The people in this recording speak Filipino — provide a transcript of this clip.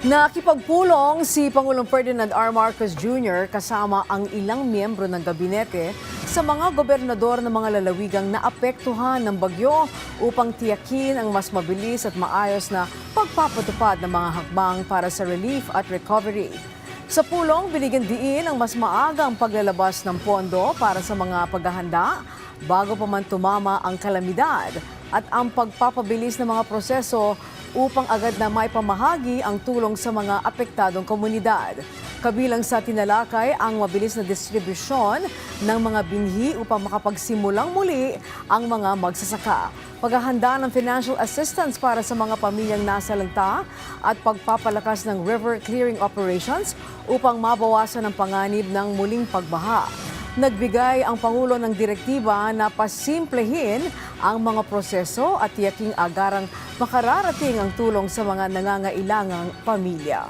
Nakipagpulong si Pangulong Ferdinand R. Marcos Jr. kasama ang ilang miyembro ng gabinete sa mga gobernador ng mga lalawigang naapektuhan ng bagyo upang tiyakin ang mas mabilis at maayos na pagpapatupad ng mga hakbang para sa relief at recovery. Sa pulong, binigyan diin ang mas maagang paglalabas ng pondo para sa mga paghahanda bago pa man tumama ang kalamidad at ang pagpapabilis ng mga proseso upang agad na maipamahagi ang tulong sa mga apektadong komunidad. Kabilang sa tinalakay ang mabilis na distribusyon ng mga binhi upang makapagsimulang muli ang mga magsasaka. Paghahanda ng financial assistance para sa mga pamilyang nasalanta at pagpapalakas ng river clearing operations upang mabawasan ang panganib ng muling pagbaha. Nagbigay ang Pangulo ng direktiba na pasimplehin ang mga proseso at tiyaking agarang makararating ang tulong sa mga nangangailangang pamilya.